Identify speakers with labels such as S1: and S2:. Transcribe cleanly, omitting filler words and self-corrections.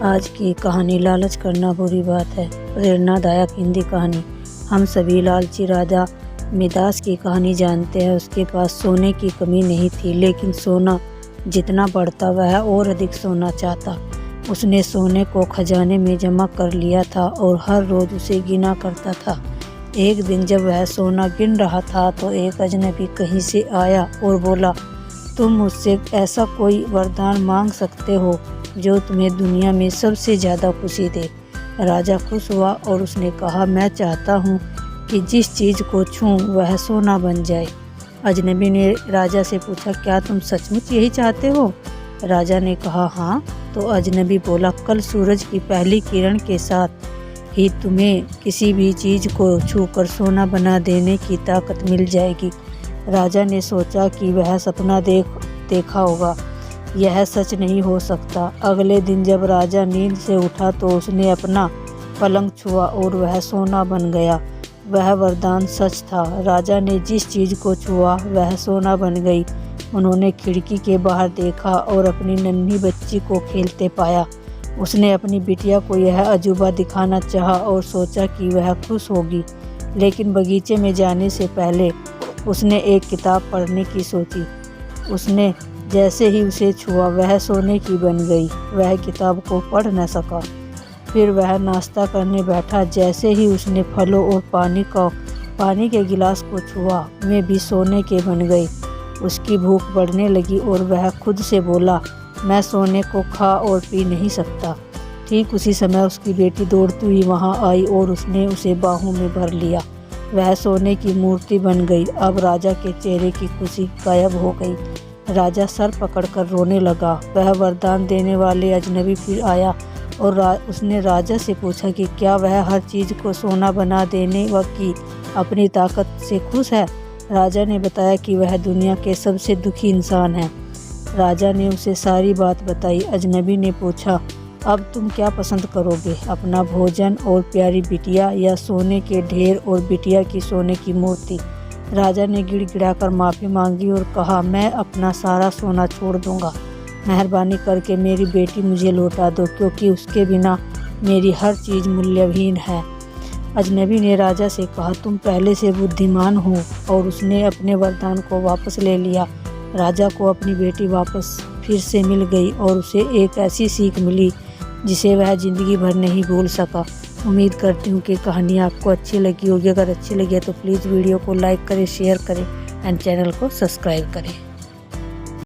S1: आज की कहानी लालच करना बुरी बात है। प्रेरणादायक हिंदी कहानी। हम सभी लालची राजा मिदास की कहानी जानते हैं। उसके पास सोने की कमी नहीं थी, लेकिन सोना जितना बढ़ता वह और अधिक सोना चाहता। उसने सोने को खजाने में जमा कर लिया था और हर रोज उसे गिना करता था। एक दिन जब वह सोना गिन रहा था तो एक अजनबी कहीं से आया और बोला, तुम मुझसे ऐसा कोई वरदान मांग सकते हो जो तुम्हें दुनिया में सबसे ज़्यादा खुशी दे। राजा खुश हुआ और उसने कहा, मैं चाहता हूँ कि जिस चीज़ को छूं वह सोना बन जाए। अजनबी ने राजा से पूछा, क्या तुम सचमुच यही चाहते हो? राजा ने कहा, हाँ। तो अजनबी बोला, कल सूरज की पहली किरण के साथ ही तुम्हें किसी भी चीज़ को छूकर सोना बना देने की ताकत मिल जाएगी। राजा ने सोचा कि वह सपना देखा होगा, यह सच नहीं हो सकता। अगले दिन जब राजा नींद से उठा तो उसने अपना पलंग छुआ और वह सोना बन गया। वह वरदान सच था। राजा ने जिस चीज़ को छुआ वह सोना बन गई। उन्होंने खिड़की के बाहर देखा और अपनी नन्ही बच्ची को खेलते पाया। उसने अपनी बिटिया को यह अजूबा दिखाना चाहा और सोचा कि वह खुश होगी, लेकिन बगीचे में जाने से पहले उसने एक किताब पढ़ने की सोची। उसने जैसे ही उसे छुआ वह सोने की बन गई। वह किताब को पढ़ न सका। फिर वह नाश्ता करने बैठा। जैसे ही उसने फलों और पानी के गिलास को छुआ वे भी सोने के बन गए। उसकी भूख बढ़ने लगी और वह खुद से बोला, मैं सोने को खा और पी नहीं सकता। ठीक उसी समय उसकी बेटी दौड़ती हुई वहाँ आई और उसने उसे बाहों में भर लिया। वह सोने की मूर्ति बन गई। अब राजा के चेहरे की खुशी गायब हो गई। राजा सर पकड़कर रोने लगा। वह वरदान देने वाले अजनबी फिर आया और उसने राजा से पूछा कि क्या वह हर चीज़ को सोना बना देने की अपनी ताकत से खुश है। राजा ने बताया कि वह दुनिया के सबसे दुखी इंसान है। राजा ने उसे सारी बात बताई। अजनबी ने पूछा, अब तुम क्या पसंद करोगे, अपना भोजन और प्यारी बिटिया या सोने के ढेर और बिटिया की सोने की मूर्ति? राजा ने गिड़गिड़ाकर माफ़ी मांगी और कहा, मैं अपना सारा सोना छोड़ दूंगा। मेहरबानी करके मेरी बेटी मुझे लौटा दो, क्योंकि उसके बिना मेरी हर चीज़ मूल्यहीन है। अजनबी ने राजा से कहा, तुम पहले से बुद्धिमान हो, और उसने अपने वरदान को वापस ले लिया। राजा को अपनी बेटी वापस फिर से मिल गई और उसे एक ऐसी सीख मिली जिसे वह ज़िंदगी भर नहीं भूल सका। उम्मीद करती हूँ कि कहानी आपको अच्छी लगी होगी। अगर अच्छी लगी है तो प्लीज़ वीडियो को लाइक करें, शेयर करें एंड चैनल को सब्सक्राइब करें।